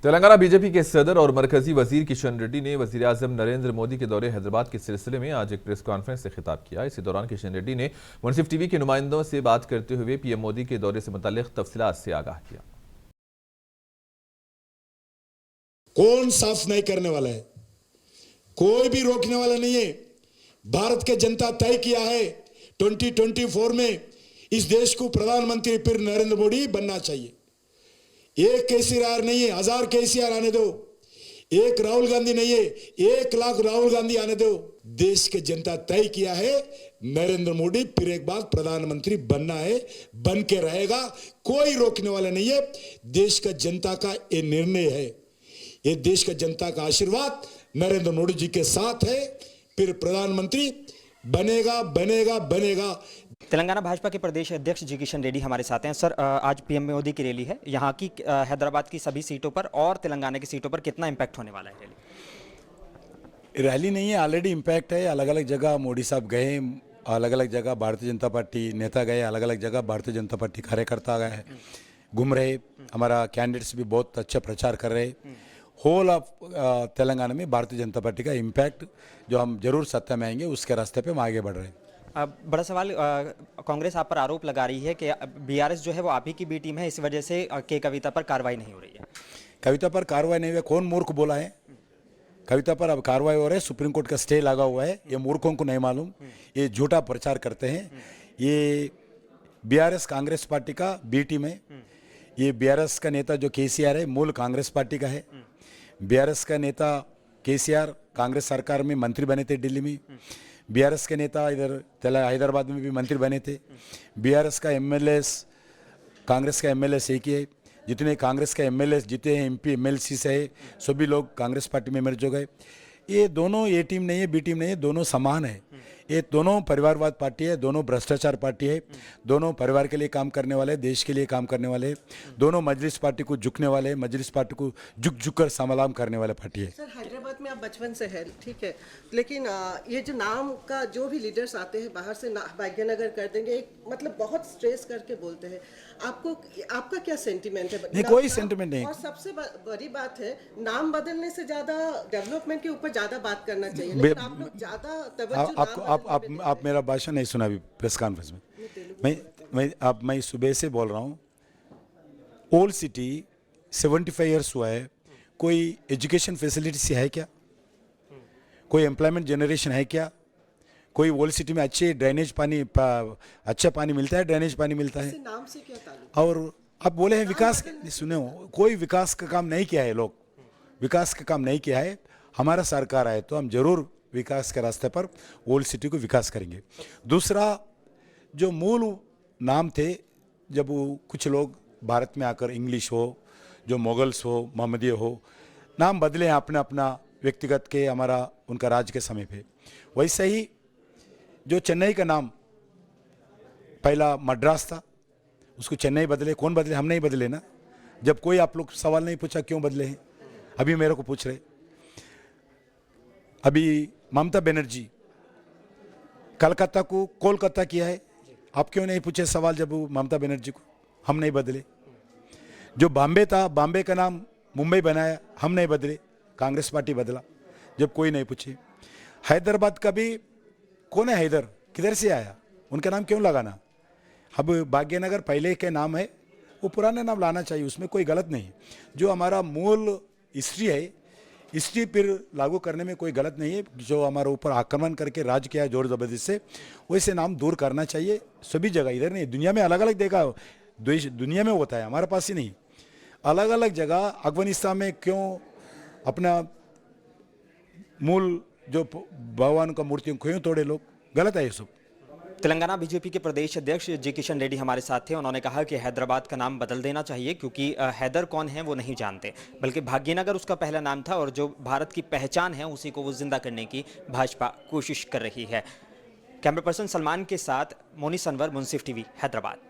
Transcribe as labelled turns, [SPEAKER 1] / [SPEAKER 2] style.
[SPEAKER 1] Telangana BJP के सदर और मरकजी वजीर किशन रेड्डी ने वजीर-ए-आजम नरेंद्र मोदी के दौरे हैदराबाद के सिलसिले में आज एक प्रेस कॉन्फ्रेंस से खिताब किया। इसी दौरान किशन रेड्डी ने मुंसिफ टीवी के नुमाइंदों से बात करते हुए पीएम मोदी के दौरे से मुताल्लिक तफसीलात से आगाह किया।
[SPEAKER 2] कौन साफ नहीं करने वाला है, कोई भी रोकने वाला नहीं है। भारत के जनता तय किया है 2024 में इस देश को प्रधानमंत्री फिर नरेंद्र मोदी बनना चाहिए। एक केसीआर नहीं है, 1000 केसीआर आने दो। एक राहुल गांधी नहीं है, 1 लाख राहुल गांधी आने दो। देश के जनता तय किया है नरेंद्र मोदी फिर एक बार प्रधानमंत्री बनना है, बन के रहेगा। कोई रोकने वाला नहीं है। देश का जनता का ये निर्णय है, ये देश का जनता का आशीर्वाद नरेंद्र मोदी जी के साथ है। फिर प्रधानमंत्री बनेगा बनेगा बनेगा।
[SPEAKER 3] तेलंगाना भाजपा के प्रदेश अध्यक्ष जी किशन रेड्डी हमारे साथ हैं। सर, आज पीएम मोदी की रैली है, यहाँ की हैदराबाद की सभी सीटों पर और तेलंगाना की सीटों पर कितना इम्पैक्ट होने वाला है?
[SPEAKER 4] रैली नहीं है, ऑलरेडी इम्पैक्ट है। अलग अलग जगह मोदी साहब गए, अलग अलग जगह भारतीय जनता पार्टी नेता गए, अलग अलग जगह भारतीय जनता पार्टी कार्यकर्ता गए, घूम रहे। हमारा कैंडिडेट्स भी बहुत अच्छा प्रचार कर रहे। होल ऑफ तेलंगाना में भारतीय जनता पार्टी का इम्पैक्ट जो हम जरूर सत्ता में आएंगे उसके रास्ते पे हम आगे बढ़ रहे हैं।
[SPEAKER 3] बड़ा सवाल, कांग्रेस आप पर आरोप लगा रही है कि बीआरएस जो है वो आप ही की बी टीम है, इस वजह से के कविता पर कार्रवाई नहीं हो रही है।
[SPEAKER 4] कविता पर कार्रवाई नहीं हुई, कौन मूर्ख बोला है? कविता पर अब कार्रवाई हो रही है, सुप्रीम कोर्ट का स्टे लगा हुआ है। ये मूर्खों को नहीं मालूम, ये झूठा प्रचार करते हैं। ये बीआरएस कांग्रेस पार्टी का बी टीम है। ये बीआरएस का नेता जो केसीआर है मूल कांग्रेस पार्टी का है। बीआरएस का नेता केसीआर कांग्रेस सरकार में मंत्री बने थे दिल्ली में। बीआरएस के नेता इधर हैदराबाद में भी मंत्री बने थे। बीआरएस का एमएलए कांग्रेस का एमएलए एक ही है। जितने कांग्रेस का एमएलए जीते हैं, एमपी एमएलसी से है, सभी लोग कांग्रेस पार्टी में मर्ज हो गए। ये दोनों ए टीम नहीं है, बी टीम नहीं है, दोनों समान है। ये दोनों परिवारवाद पार्टी है, दोनों भ्रष्टाचार पार्टी है, दोनों परिवार के लिए काम करने वाले, देश के लिए काम करने वाले, दोनों मजलिस पार्टी को झुकने वाले, मजलिस पार्टी को झुक झुक कर सलाम करने वाले पार्टी है।
[SPEAKER 5] सर, हैदराबाद में आप बचपन से है, ठीक है, लेकिन ये जो नाम का जो भी लीडर्स आते हैं बाहर से भाग्यनगर कर देंगे, एक मतलब बहुत स्ट्रेस करके बोलते हैं। आपका क्या सेंटिमेंट है?
[SPEAKER 4] नहीं, कोई सेंटिमेंट नहीं।
[SPEAKER 5] और सबसे बड़ी बात है, नाम बदलने से ज्यादा डेवलपमेंट के ऊपर ज्यादा बात करना चाहिए, लेकिन आप लोग ज्यादा तवज्जो
[SPEAKER 4] आप मेरा भाषण नहीं सुना अभी प्रेस कॉन्फ्रेंस में। मैं सुबह से बोल रहा हूँ। ओल्ड सिटी 75 ईयर्स हुआ है, कोई एजुकेशन फैसिलिटी है क्या? कोई एम्प्लॉयमेंट जनरेशन है क्या? कोई ओल्ड सिटी में अच्छे ड्रेनेज पानी अच्छा पानी मिलता है? ड्रेनेज पानी मिलता है?
[SPEAKER 5] नाम से क्या ताल्लुक?
[SPEAKER 4] और आप बोले हैं विकास, सुने हो, कोई विकास का काम नहीं किया है। लोग विकास का काम नहीं किया है। हमारा सरकार आए तो हम जरूर विकास के रास्ते पर ओल्ड सिटी को विकास करेंगे। दूसरा, जो मूल नाम थे, जब कुछ लोग भारत में आकर इंग्लिश हो, जो मुगल्स हो, मोहम्मदीय हो, नाम बदले हैं अपना अपना व्यक्तिगत के, हमारा उनका राज के समय पे। वैसे ही जो चेन्नई का नाम पहला मद्रास था, उसको चेन्नई बदले। कौन बदले? हम नहीं बदले ना। जब कोई आप लोग सवाल नहीं पूछा क्यों बदले हैं, अभी मेरे को पूछ रहे। अभी ममता बनर्जी कलकत्ता को कोलकाता किया है, आप क्यों नहीं पूछे सवाल जब ममता बनर्जी को? हम नहीं बदले। जो बॉम्बे था, बॉम्बे का नाम मुंबई बनाया, हम नहीं बदले, कांग्रेस पार्टी बदला, जब कोई नहीं पूछे। हैदराबाद का भी कौन है? हैदर किधर से आया? उनका नाम क्यों लगाना? अब भाग्यनगर पहले के नाम है, वो पुराना नाम लाना चाहिए, उसमें कोई गलत नहीं। जो हमारा मूल हिस्ट्री है, हिस्ट्री फिर लागू करने में कोई गलत नहीं है। जो हमारे ऊपर आक्रमण करके राज किया है जोर जबरदस्ती से, वैसे नाम दूर करना चाहिए सभी जगह। इधर नहीं, दुनिया में अलग अलग देखा, देश दुनिया में होता है, हमारे पास ही नहीं। अलग अलग जगह अफगानिस्तान में क्यों अपना मूल जो भगवान का मूर्तियों क्यों तोड़े लोग? गलत है ये सब।
[SPEAKER 3] तेलंगाना बीजेपी के प्रदेश अध्यक्ष जी किशन रेड्डी हमारे साथ थे। उन्होंने कहा कि हैदराबाद का नाम बदल देना चाहिए, क्योंकि हैदर कौन है वो नहीं जानते, बल्कि भाग्यनगर उसका पहला नाम था, और जो भारत की पहचान है उसी को वो जिंदा करने की भाजपा कोशिश कर रही है। कैमरा पर्सन सलमान के साथ मोनी सनवर, मुंसिफ टीवी, हैदराबाद।